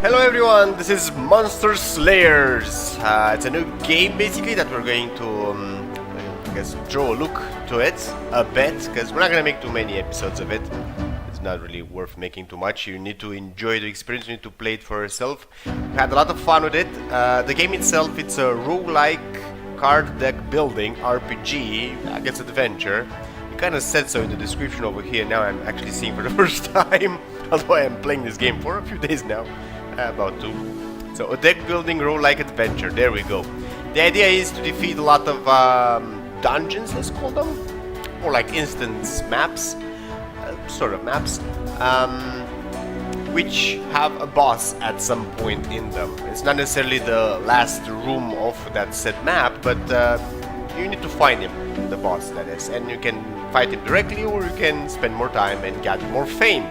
Hello everyone, this is Monster Slayers. It's a new game basically that we're going to, I guess, draw a look to it a bit, because we're not going to make too many episodes of it. It's not really worth making too much. You need to enjoy the experience, you need to play it for yourself. We had a lot of fun with it. The game itself, it's a roguelike card deck building RPG, I guess adventure. It kind of said so in the description over here. Now I'm actually seeing for the first time, although I am playing this game for a few days now. About two. So a deck building roguelike adventure, there we go. The idea is to defeat a lot of dungeons, let's call them, or like instance maps, sort of maps, which have a boss at some point in them. It's not necessarily the last room of that said map, but you need to find him, the boss that is, and you can fight him directly or you can spend more time and gather more fame.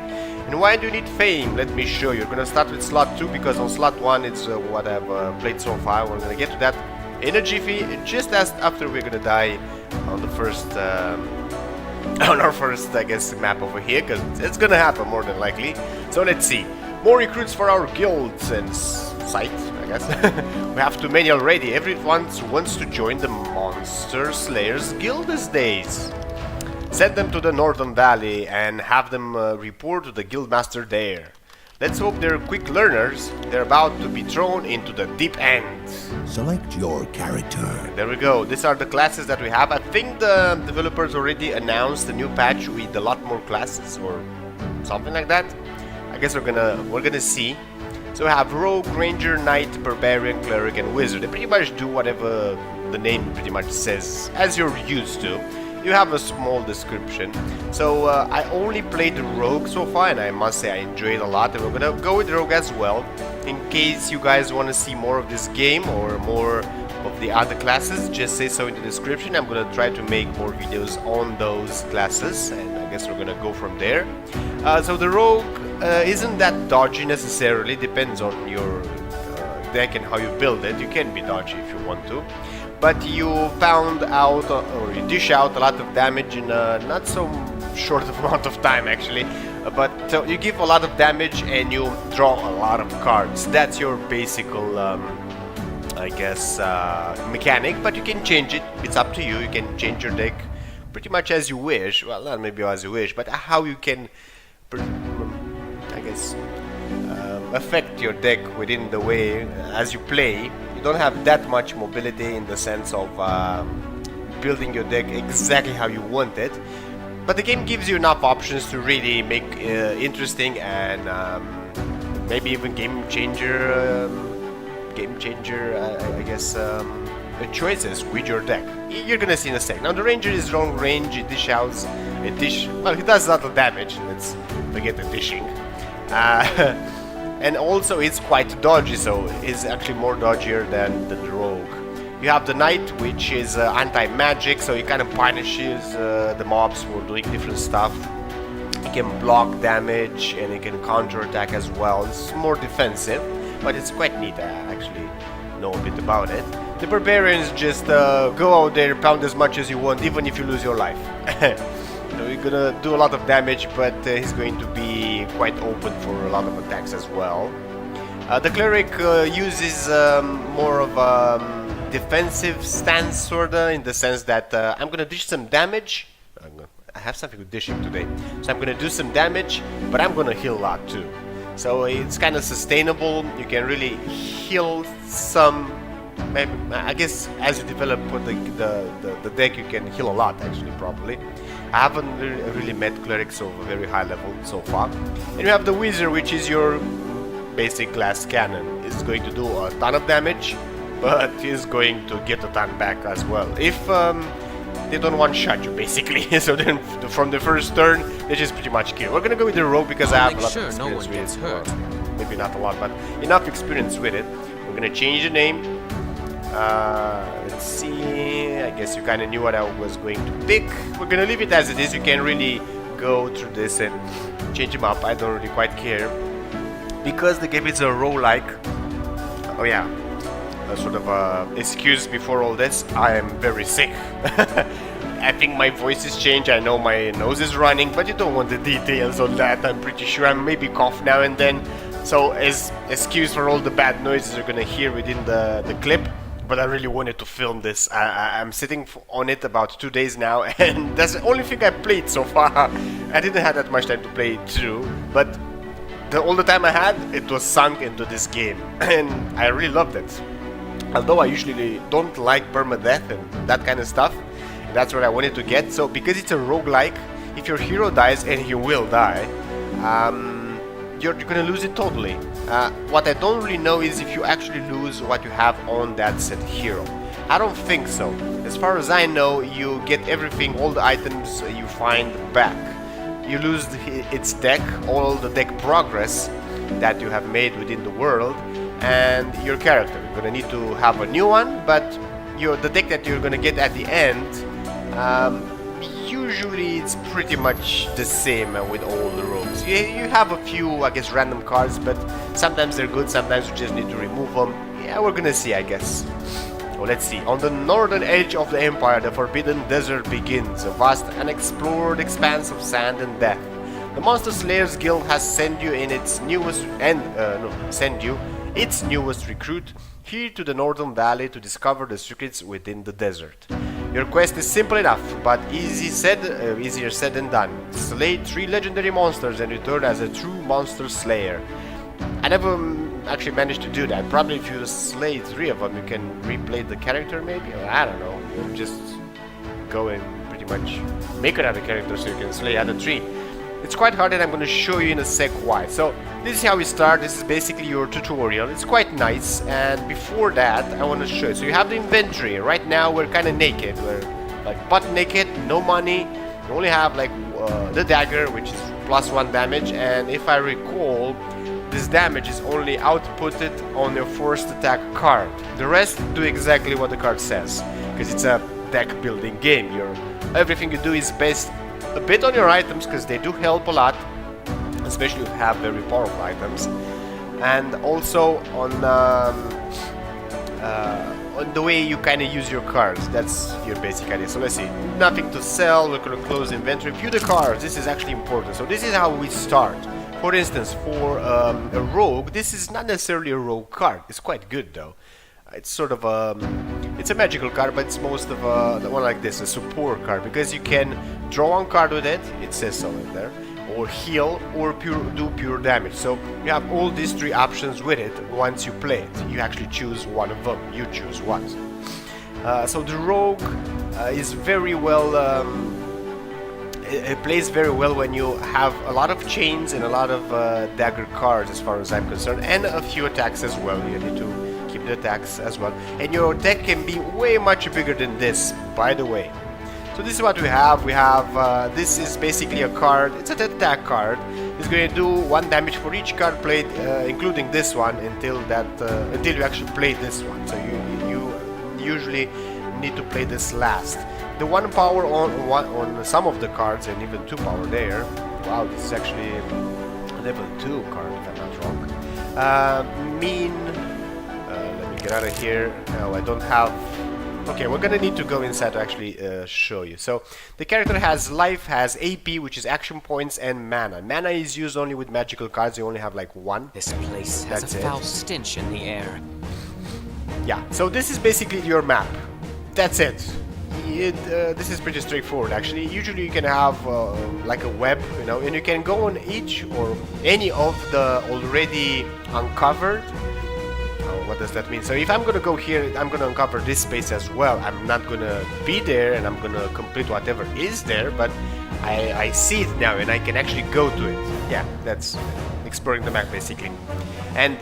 And why do you need fame? Let me show you. You're gonna start with slot 2 because on slot 1 it's what I've played so far. We're gonna get to that in a jiffy, just as after we're gonna die on the first, on our first, I guess, map over here, because it's gonna happen more than likely. So let's see. More recruits for our guilds and site, I guess. We have too many already. Everyone wants to join the Monster Slayers Guild these days. Send them to the Northern Valley and have them report to the guildmaster there. Let's hope they're quick learners. They're about to be thrown into the deep end. Select your character. There we go. These are the classes that we have. I think the developers already announced a new patch with a lot more classes or something like that. I guess we're gonna see. So we have Rogue, Ranger, Knight, Barbarian, Cleric, and Wizard. They pretty much do whatever the name pretty much says, as you're used to. You have a small description. So I only played Rogue so far, and I must say I enjoyed it a lot. And we're gonna go with Rogue as well, in case you guys want to see more of this game or more of the other classes. Just say so in the description. I'm gonna try to make more videos on those classes, and I guess we're gonna go from there. So the Rogue isn't that dodgy necessarily. Depends on your deck and how you build it. You can be dodgy if you want to. But you found out, or you dish out a lot of damage in a not so short amount of time actually. But you give a lot of damage and you draw a lot of cards. That's your basic, I guess, mechanic. But you can change it. It's up to you. You can change your deck pretty much as you wish. Well, not maybe as you wish, but how you can, I guess, affect your deck within the way as you play. Don't have that much mobility in the sense of building your deck exactly how you want it, but the game gives you enough options to really make interesting and maybe even game changer I guess choices with your deck. You're gonna see in a sec. Now the Ranger is long range. It well, he does a lot of damage. Let's forget the dishing. And also it's quite dodgy, so it's actually more dodgier than the Rogue. You have the Knight, which is anti-magic, so he kind of punishes the mobs for doing different stuff. He can block damage and he can counter-attack as well. It's more defensive, but it's quite neat. I actually know a bit about it. The Barbarians just go out there, pound as much as you want, even if you lose your life. So you're gonna do a lot of damage, but he's going to be quite open for a lot of attacks as well. The Cleric uses more of a defensive stance, sorta, in the sense that I'm gonna dish some damage. I have something with dishing today, so I'm gonna do some damage, but I'm gonna heal a lot too. So it's kind of sustainable. You can really heal some. Maybe, I guess as you develop the deck, you can heal a lot actually, probably. I haven't really met clerics of a very high level so far. And you have the Wizard, which is your basic glass cannon. It's going to do a ton of damage, but he's going to get a ton back as well. If they don't one-shot you, basically. So then from the first turn, they just pretty much kill. We're gonna go with the Rogue because I have a lot of experience with it. Well, maybe not a lot, but enough experience with it. We're gonna change the name. Let's see, I guess you kind of knew what I was going to pick. We're gonna leave it as it is. You can really go through this and change them up. I don't really quite care, because the game is a roguelike. Oh yeah, a sort of excuse before all this. I am very sick. I think my voice is changed. I know my nose is running, but you don't want the details on that. I'm pretty sure I maybe cough now and then. So as excuse for all the bad noises you're gonna hear within the clip, but I really wanted to film this. I'm sitting on it about 2 days now, and that's the only thing I played so far. I didn't have that much time to play it through, but all the time I had, it was sunk into this game, and I really loved it. Although I usually don't like permadeath and that kind of stuff, that's what I wanted to get. So because it's a roguelike, if your hero dies, and he will die, you're gonna lose it totally. What I don't really know is if you actually lose what you have on that set hero. I don't think so. As far as I know, you get everything, all the items you find back. You lose its deck, all the deck progress that you have made within the world, and your character. You're gonna need to have a new one, but the deck that you're gonna get at the end, usually it's pretty much the same with all the rogues. You have a few, I guess, random cards, but sometimes they're good, sometimes you just need to remove them. Yeah, we're gonna see, I guess. Well, let's see. On the northern edge of the Empire, the Forbidden Desert begins, a vast unexplored expanse of sand and death. The Monster Slayers Guild has sent you its newest recruit here to the Northern Valley to discover the secrets within the desert. Your quest is simple enough, but easier said than done. Slay 3 legendary monsters and return as a true monster slayer. I never actually managed to do that. Probably if you slay 3 of them, you can replay the character maybe? Or I don't know. You just go and pretty much make another character so you can slay other 3. It's quite hard, and I'm going to show you in a sec why. So this is how we start. This is basically your tutorial. It's quite nice, and before that I want to show you. So you have the inventory. Right now we're kind of naked. We're like butt naked, no money. You only have like the dagger, which is +1 damage, and if I recall, this damage is only outputted on your first attack card. The rest do exactly what the card says, because it's a deck building game. Everything you do is based a bit on your items, because they do help a lot, especially if you have very powerful items, and also on the way you kind of use your cards. That's your basic idea. So let's see. Nothing to sell. We're going to close inventory. View the cards. This is actually important. So this is how we start. For instance, for a rogue, this is not necessarily a rogue card. It's quite good though. It's sort of it's a magical card, but it's most of the one like this, a support card, because you can draw one card with it. It says so in there, or heal, or do pure damage. So you have all these 3 options with it. Once you play it, you actually choose one of them. You choose one. So the rogue is very well. It plays very well when you have a lot of chains and a lot of dagger cards, as far as I'm concerned, and a few attacks as well. You need to keep the attacks as well, and your deck can be way much bigger than this, by the way. So this is what we have. We have this is basically a card. It's an attack card. It's going to do 1 damage for each card played, including this one, until you actually play this one. So you usually need to play this last. The 1 power on some of the cards, and even 2 power there. Wow, this is actually a level 2 card, if I'm not wrong. Let me get out of here. No, I don't have. Okay, we're gonna need to go inside to actually show you. So the character has life, has AP, which is action points, and mana. Mana is used only with magical cards. You only have like 1. This place has a foul stench in the air. Yeah, so this is basically your map. That's it. This is pretty straightforward actually. Usually you can have like a web, you know, and you can go on each or any of the already uncovered. What does that mean? So if I'm gonna go here, I'm gonna uncover this space as well. I'm not gonna be there and I'm gonna complete whatever is there, but I see it now and I can actually go to it. Yeah, that's exploring the map basically. And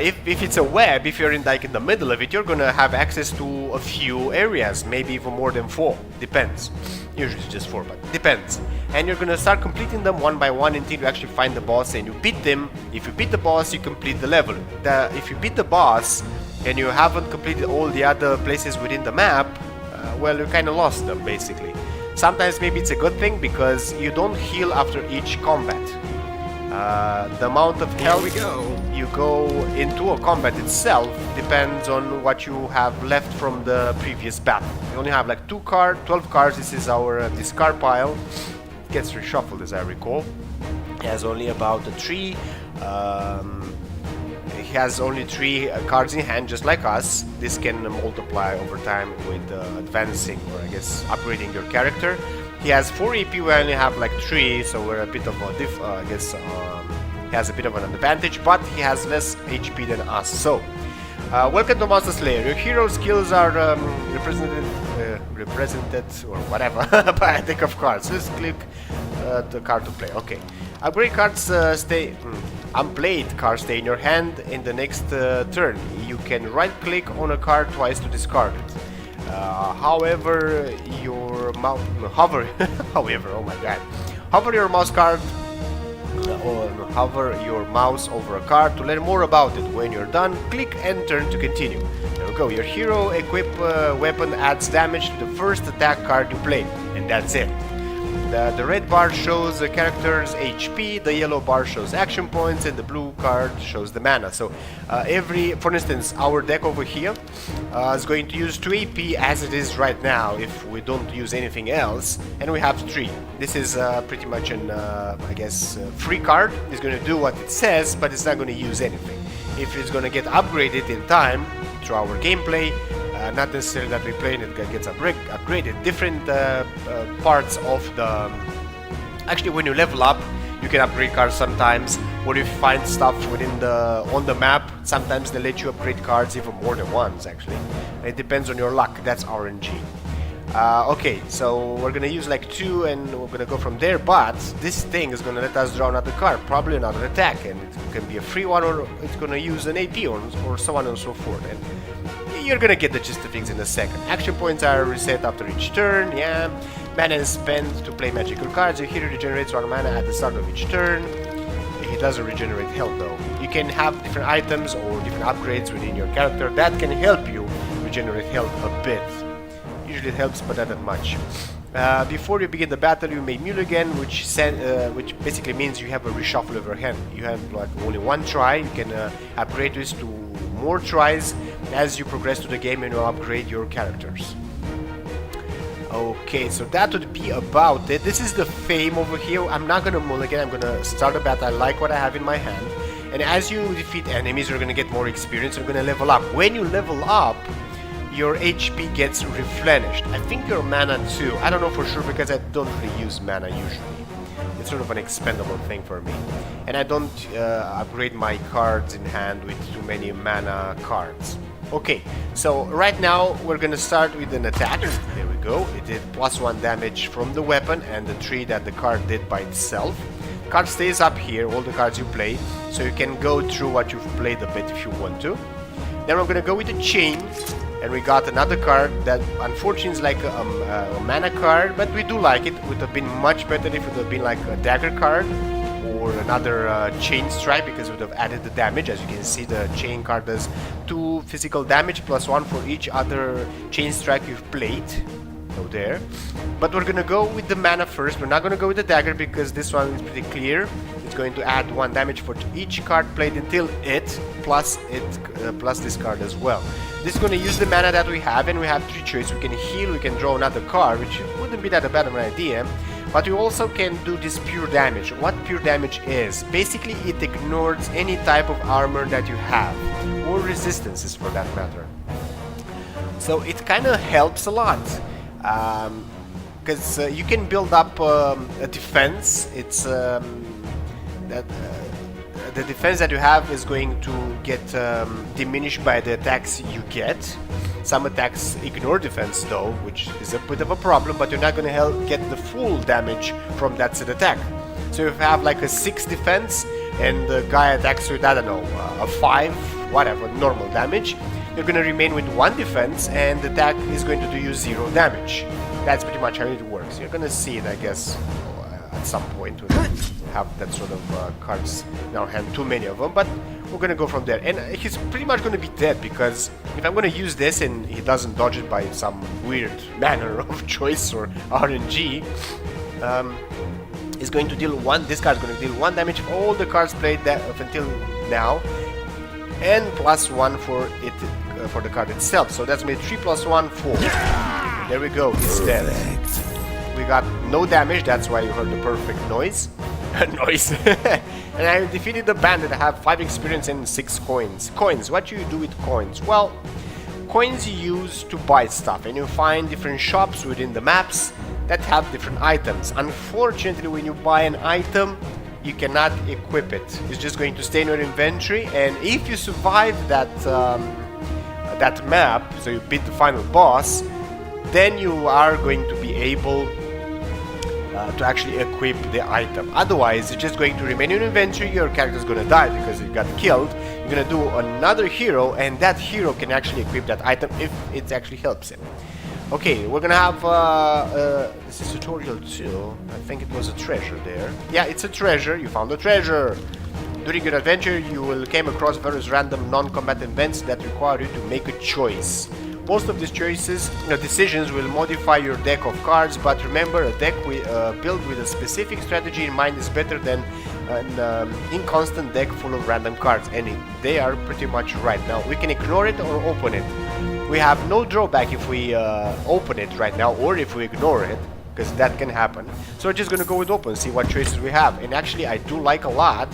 if it's a web, if you're in the middle of it, you're gonna have access to a few areas, maybe even more than 4. Depends. Usually it's just 4, but depends. And you're gonna start completing them one by one until you actually find the boss and you beat them. If you beat the boss, you complete the level. If you beat the boss and you haven't completed all the other places within the map, well, you kind of lost them basically. Sometimes maybe it's a good thing because you don't heal after each combat. The amount of health you go into a combat itself depends on what you have left from the previous battle. You only have like 12 cards. This is our discard pile. It gets reshuffled as I recall. He has only about 3. He has only 3 cards in hand, just like us. This can multiply over time with advancing, or I guess upgrading your character. He has 4 AP, we only have like 3, so we're a bit of a he has a bit of an advantage, but he has less HP than us. So, welcome to Master Slayer. Your hero skills are represented or whatever by a deck of cards. Let's click the card to play. Okay. Upgrade cards stay. Unplayed cards stay in your hand in the next turn. You can right click on a card twice to discard it. However, your mouse hover. However, oh my god. Hover your mouse card. Or hover your mouse over a card to learn more about it. When you're done, click and turn to continue. There we go. Your hero equip weapon adds damage to the first attack card you play, and that's it. The red bar shows the character's HP, the yellow bar shows action points, and the blue card shows the mana. So for instance, our deck over here is going to use 2 AP as it is right now if we don't use anything else, and we have 3. This is pretty much an, I guess, free card. It's going to do what it says, but it's not going to use anything. If it's going to get upgraded in time through our gameplay, not necessarily that we play and it gets upgraded. Different parts of the... Actually, when you level up, you can upgrade cards sometimes. Or if you find stuff on the map, sometimes they let you upgrade cards even more than once, actually. It depends on your luck. That's RNG. Okay, so we're gonna use like 2 and we're gonna go from there, but this thing is gonna let us draw another card, probably another attack, and it can be a free one or it's gonna use an AP or so on and so forth. And you're gonna get the gist of things in a second. Action points are reset after each turn, yeah. Mana is spent to play magical cards. Your hero regenerates 1 mana at the start of each turn. He doesn't regenerate health though. You can have different items or different upgrades within your character that can help you regenerate health a bit. Usually it helps, but not that much. Before you begin the battle, you may mulligan, which basically means you have a reshuffle of your hand. You have like only 1 try. You can upgrade this to more tries as you progress to the game and you upgrade your characters. Okay, so that would be about it. This is the fame over here. I'm not gonna mulligan. I'm gonna start a battle. I like what I have in my hand. And as you defeat enemies, you're gonna get more experience. You're gonna level up. When you level up, your HP gets replenished. I think your mana too. I don't know for sure because I don't really use mana usually. It's sort of an expendable thing for me. And I don't upgrade my cards in hand with too many mana cards. Okay, so right now we're gonna start with an attack. There we go. It did +1 damage from the weapon and the 3 that the card did by itself. Card stays up here, all the cards you play, so you can go through what you've played a bit if you want to. Then we're gonna go with the chain. And we got another card that unfortunately is like a mana card, but we do like it. It would have been much better if it would have been like a dagger card or another chain strike, because it would have added the damage. As you can see, the chain card does 2 physical damage +1 for each other chain strike you've played. So there. But we're gonna go with the mana first. We're not gonna go with the dagger because this one is pretty clear. It's going to add 1 damage for each card played until plus this card as well. This is going to use the mana that we have, and we have 3 choices. We can heal, we can draw another card, which wouldn't be that bad of an idea. But we also can do this pure damage. What pure damage is? Basically, it ignores any type of armor that you have, or resistances for that matter. So it kind of helps a lot. Because you can build up a defense. It's the defense that you have is going to get diminished by the attacks you get. Some attacks ignore defense though, which is a bit of a problem, but you're not going to get the full damage from that set attack. So if you have like a 6 defense and the guy attacks with, I don't know, a 5, whatever, normal damage, you're going to remain with 1 defense and the attack is going to do you 0 damage. That's pretty much how it works. You're going to see it, I guess, at some point when we have that sort of cards in our hand, too many of them, but we're gonna go from there. And he's pretty much gonna be dead, because if I'm gonna use this and he doesn't dodge it by some weird manner of choice or RNG, is going to deal 1, this card is going to deal 1 damage for all the cards played up until now, and +1 for it for the card itself. So that's made 3 + 1, 4. There we go, it's dead. We got no damage, that's why you heard the perfect noise. Noise. And I defeated the bandit. I have 5 experience and 6 coins. Coins, what do you do with coins? Well, coins you use to buy stuff, and you find different shops within the maps that have different items. Unfortunately, when you buy an item, you cannot equip it. It's just going to stay in your inventory, and if you survive that that map, so you beat the final boss, then you are going to be able to actually equip the item. Otherwise, it's just going to remain in your inventory. Your character is going to die because it got killed. You're going to do another hero, and that hero can actually equip that item if it actually helps him. Okay, we're gonna have this is tutorial 2. I think it was a treasure there. Yeah, it's a treasure. You found a treasure. During your adventure, you will come across various random non-combat events that require you to make a choice. Most of these choices, decisions will modify your deck of cards, but remember, a deck built with a specific strategy in mind is better than an inconstant deck full of random cards, and they are pretty much right. Now, we can ignore it or open it. We have no drawback if we open it right now, or if we ignore it, because that can happen. So we're just gonna go with open, see what choices we have. And actually, I do like a lot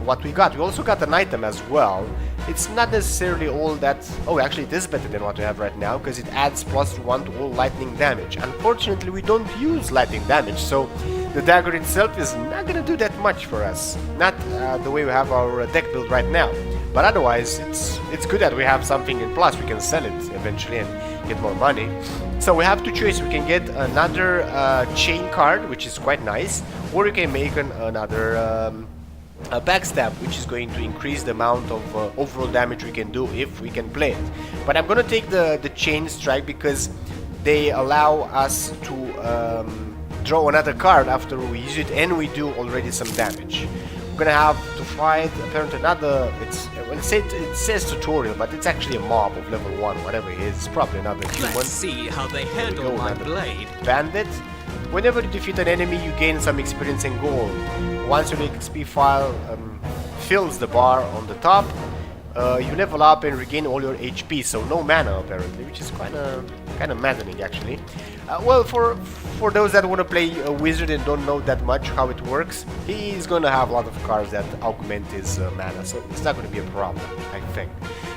what we got. We also got an item as well. It's not necessarily all that... Oh, actually it is better than what we have right now, because it adds +1 to all lightning damage. Unfortunately, we don't use lightning damage, so the dagger itself is not gonna do that much for us. Not the way we have our deck build right now. But otherwise, it's good that we have something in plus. We can sell it eventually and get more money. So we have two choices. We can get another chain card, which is quite nice, or you can make another a backstab, which is going to increase the amount of overall damage we can do if we can play it. But I'm gonna take the chain strike because they allow us to draw another card after we use it, and we do already some damage. We're gonna have to fight apparently another. It says tutorial, but it's actually a mob of level 1, whatever it is. It's probably another human. Let's see how they handle my blade. Bandit. Whenever you defeat an enemy, you gain some experience and gold. Once your XP file fills the bar on the top, you level up and regain all your HP. So no mana apparently, which is kind of maddening actually. Well, for those that want to play a wizard and don't know that much how it works, he's gonna have a lot of cards that augment his mana, so it's not gonna be a problem, I think.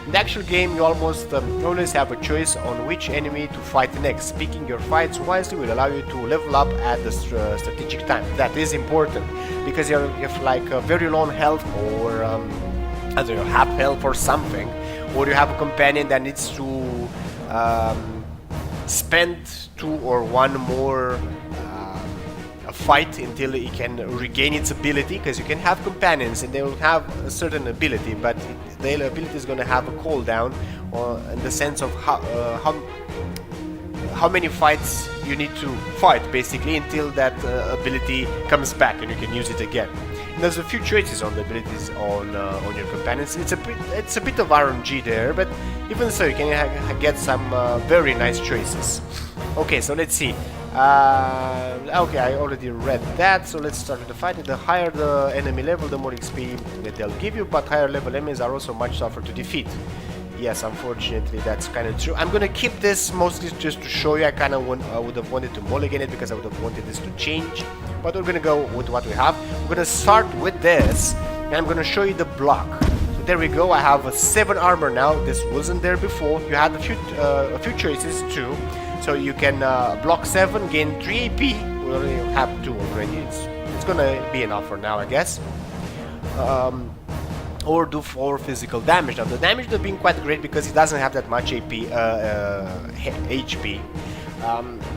In the actual game, you almost always have a choice on which enemy to fight next. Picking your fights wisely will allow you to level up at the strategic time. That is important, because you have like a very low health, or I don't know, half health or something, or you have a companion that needs to spend 2 or 1 more fight until he can regain its ability, because you can have companions and they will have a certain ability, but their ability is going to have a cooldown, or in the sense of how many fights you need to fight basically until that ability comes back and you can use it again. And there's a few choices on the abilities on your companions. It's a bit of RNG there, but even so, you can get some very nice choices. Okay, so let's see. Okay, I already read that, so let's start with the fight. The higher the enemy level, the more XP that they'll give you, but higher level enemies are also much tougher to defeat. Yes, unfortunately, that's kind of true. I'm gonna keep this mostly just to show you. I would have wanted to mulligan it because I would have wanted this to change, but we're gonna go with what we have. We're gonna start with this, and I'm gonna show you the block. So there we go. I have a 7 armor now. This wasn't there before. You had a few choices too. So you can block 7, gain 3 AP. We already have 2 already. It's gonna be enough for now, I guess. Or do 4 physical damage. Now the damage has been quite great because it doesn't have that much HP.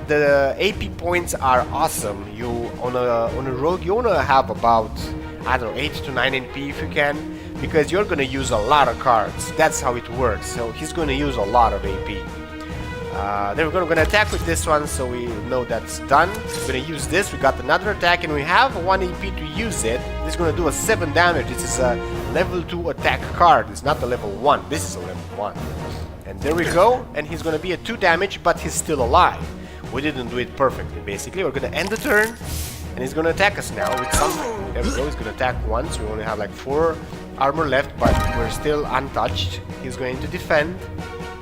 The AP points are awesome. You on a rogue, you wanna have about, I don't know, 8 to 9 NP if you can, because you're gonna use a lot of cards. That's how it works. So he's gonna use a lot of AP. Then we're gonna attack with this one, so we know that's done. We're gonna use this. We got another attack, and we have 1 AP to use it. This is gonna do a 7 damage. This is a level 2 attack card. It's not a level 1. This is a level 1. And there we go. And he's gonna be a 2 damage, but he's still alive. We didn't do it perfectly. Basically, we're gonna end the turn, and he's gonna attack us now with something. There we go. He's gonna attack once. We only have like 4 armor left, but we're still untouched. He's going to defend.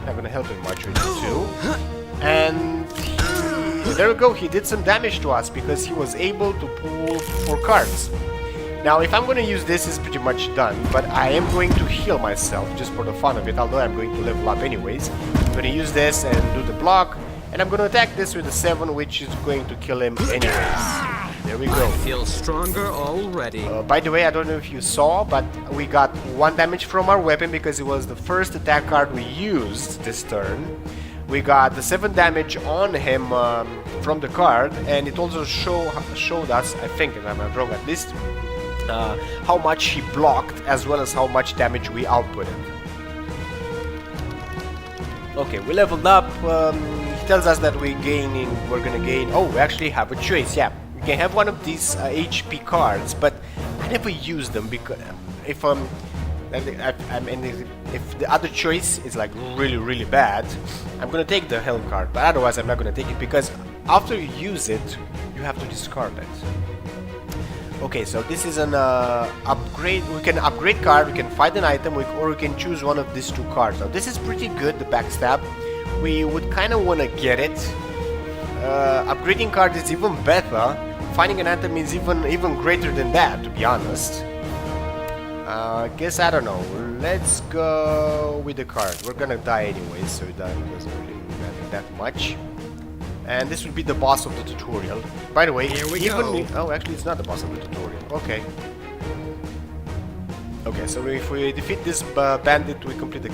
Not gonna help him much with it too. And there we go, he did some damage to us because he was able to pull 4 cards. Now, if I'm going to use this, it's pretty much done, but I am going to heal myself just for the fun of it, although I'm going to level up anyways. I'm going to use this and do the block, and I'm going to attack this with a 7, which is going to kill him anyways. There we go. I feel stronger already. By the way, I don't know if you saw, but we got 1 damage from our weapon because it was the first attack card we used this turn. We got the 7 damage on him from the card, and it also showed us, I think, if I'm not wrong at least, how much he blocked as well as how much damage we outputted. Okay, we leveled up. He tells us that we're gonna gain. Oh, we actually have a choice. Yeah, we can have one of these HP cards, but I never use them because if the other choice is like really bad, I'm gonna take the hell card. But otherwise, I'm not gonna take it because after you use it, you have to discard it. Okay, so this is an upgrade. We can upgrade card, we can find an item, or we can choose one of these 2 cards. Now this is pretty good, the backstab. We would kind of want to get it. Upgrading card is even better. Finding an item is even greater than that, to be honest. I guess, I don't know. Let's go with the card. We're gonna die anyway, so that doesn't really matter that much. And this will be the boss of the tutorial. By the way, here we go. Oh, actually, it's not the boss of the tutorial. Okay. Okay, so if we defeat this bandit, we complete the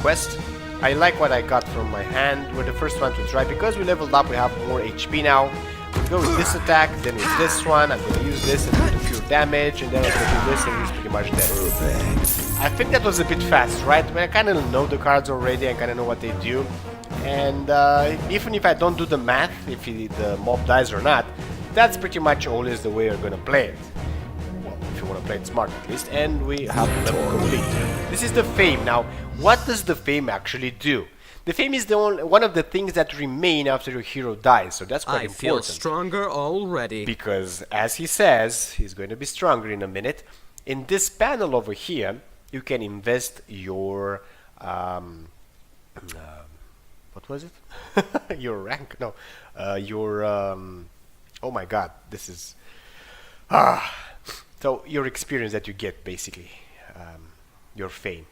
quest. I like what I got from my hand. We're the first one to try. Because we leveled up, we have more HP now. We'll go with this attack, then with this one. I'm going to use this and do the pure damage, and then I'm going to do this, and he's pretty much dead. Perfect. I think that was a bit fast, right? But I kind of know the cards already. I kind of know what they do. And even if I don't do the math, if the mob dies or not, that's pretty much always the way you're gonna play it. Well, if you want to play it smart at least. And we have the level complete. This is the fame. Now, what does the fame actually do? The fame is one of the things that remain after your hero dies, so that's quite important. I feel stronger already. Because, as he says, he's going to be stronger in a minute. In this panel over here, you can invest your... what was it? Your rank? No. Oh my god, this is... So, your experience that you get, basically. Your fame.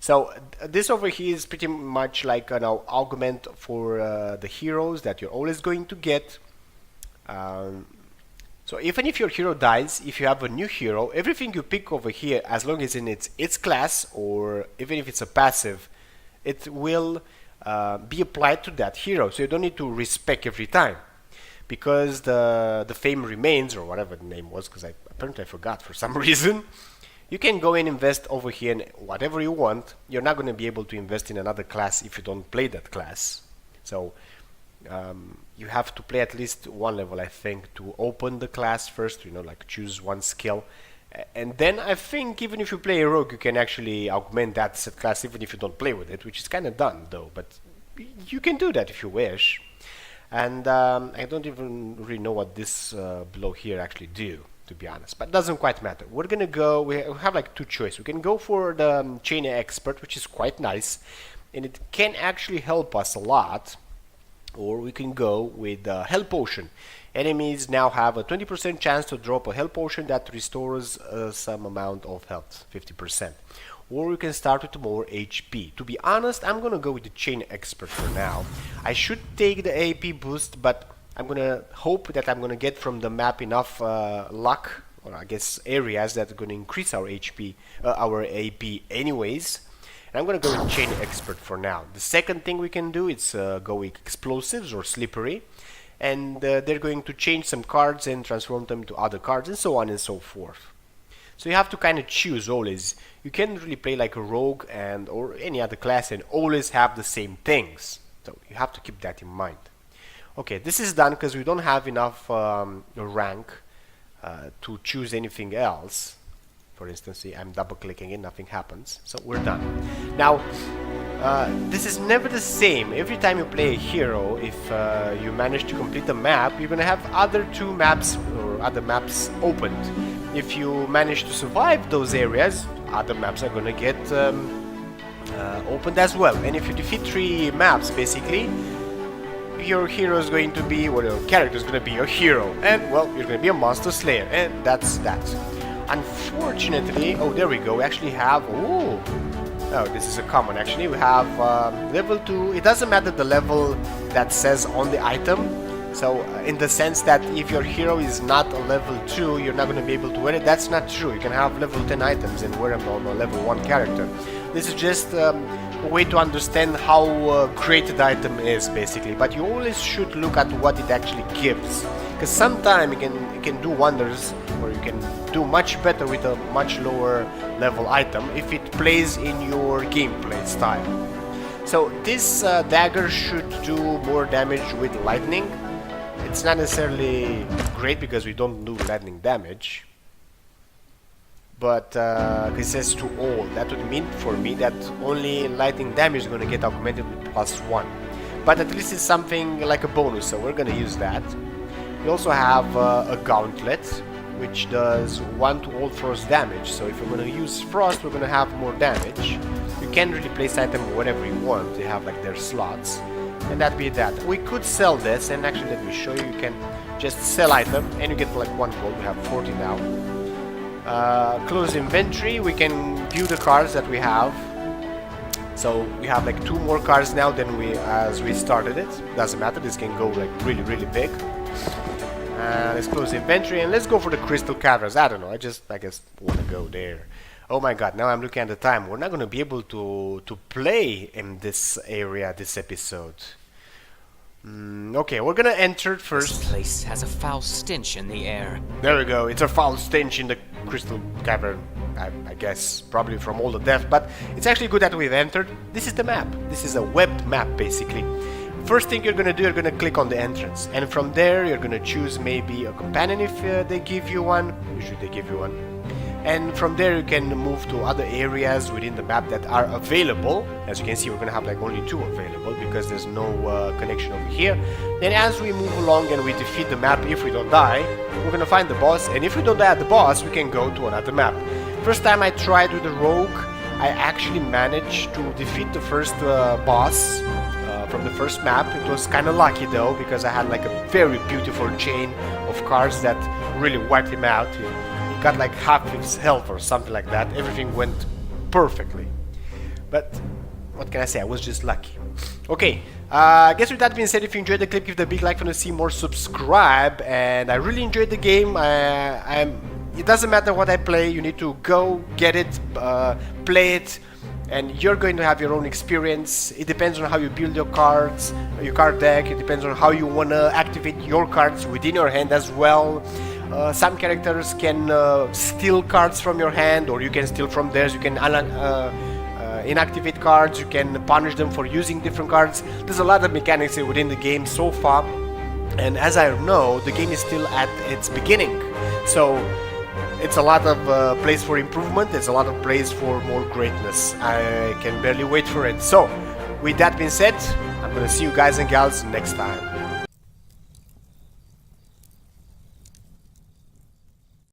So, this over here is pretty much like an augment for the heroes that you're always going to get. So, even if your hero dies, if you have a new hero, everything you pick over here, as long as in its class, or even if it's a passive, it will... be applied to that hero, so you don't need to respec every time, because the fame remains, or whatever the name was, because apparently I forgot for some reason. You can go and invest over here in whatever you want. You're not going to be able to invest in another class if you don't play that class. So you have to play at least 1 level, I think, to open the class first, like choose 1 skill. And then I think even if you play a rogue, you can actually augment that set class even if you don't play with it, which is kind of done though, but you can do that if you wish. And I don't even really know what this below here actually do, to be honest, but it doesn't quite matter. We're gonna go, we have like 2 choices. We can go for the chain expert, which is quite nice, and it can actually help us a lot, or we can go with health potion. Enemies now have a 20% chance to drop a health potion that restores some amount of health, 50%. Or you can start with more HP. To be honest, I'm gonna go with the chain expert for now. I should take the AP boost, but I'm gonna hope that I'm gonna get from the map enough luck, or I guess areas that are gonna increase our HP, our AP anyways. And I'm gonna go with chain expert for now. The second thing we can do is go with explosives or slippery. And they're going to change some cards and transform them to other cards, and so on and so forth. So you have to kind of choose always. You can't really play like a rogue or any other class and always have the same things. So you have to keep that in mind. Okay, this is done because we don't have enough rank to choose anything else. For instance, see, I'm double clicking it, nothing happens. So we're done. Now, this is never the same. Every time you play a hero, if you manage to complete the map, you're gonna have other 2 maps or other maps opened. If you manage to survive those areas, other maps are gonna get opened as well. And if you defeat 3 maps, basically, your hero is going to be, or your character is going to be your hero, and well, you're going to be a monster slayer, and that's that. Unfortunately, oh, there we go. We actually have, oh, this is a common. Actually, we have level 2. It doesn't matter the level that says on the item. So, in the sense that if your hero is not a level 2, you're not going to be able to wear it. That's not true. You can have level 10 items and wear them on a level 1 character. This is just a way to understand how great the item is, basically. But you always should look at what it actually gives. Because sometimes it can do wonders, or you can do much better with a much lower level item if it plays in your gameplay style. So this dagger should do more damage with lightning. It's not necessarily great because we don't do lightning damage, but it says to all. That would mean for me that only lightning damage is going to get augmented with +1. But at least it's something like a bonus, so we're going to use that. We also have a gauntlet, which does 1 to all frost damage. So if we're going to use frost, we're going to have more damage. You can really place item whatever you want. They have like their slots. And that be that. We could sell this, and actually let me show you. You can just sell item and you get like 1 gold. We have 40 now. Close inventory. We can view the cards that we have. So we have like 2 more cards now than as we started it. Doesn't matter. This can go like really big. Let's close inventory and let's go for the crystal caverns. I don't know. I guess want to go there. Oh my god, now I'm looking at the time. We're not going to be able to play in this area this episode. Okay, we're going to enter first. This place has a foul stench in the air. There we go. It's a foul stench in the crystal cavern. I guess probably from all the death, but it's actually good that we've entered. This is the map. This is a webbed map basically. First thing you're going to do, you're going to click on the entrance, and from there you're going to choose maybe a companion if they give you one. Usually they give you one. And from there you can move to other areas within the map that are available. As you can see, we're going to have like only 2 available because there's no connection over here. Then as we move along and we defeat the map, if we don't die, we're going to find the boss. And if we don't die at the boss, we can go to another map. First time I tried with the rogue, I actually managed to defeat the first boss from the first map. It was kind of lucky though, because I had like a very beautiful chain of cards that really wiped him out. He got like half his health or something like that. Everything went perfectly. But what can I say? I was just lucky. Okay, I guess with that being said, if you enjoyed the clip, give the big like for to see more, subscribe. And I really enjoyed the game. It doesn't matter what I play. You need to go get it, play it, and you're going to have your own experience. It depends on how you build your cards, your card deck. It depends on how you want to activate your cards within your hand as well. Some characters can steal cards from your hand, or you can steal from theirs. You can inactivate cards, you can punish them for using different cards. There's a lot of mechanics within the game so far, and as I know, the game is still at its beginning. So it's a lot of place for improvement. There's a lot of place for more greatness. I can barely wait for it. So with that being said, I'm gonna see you guys and gals next time.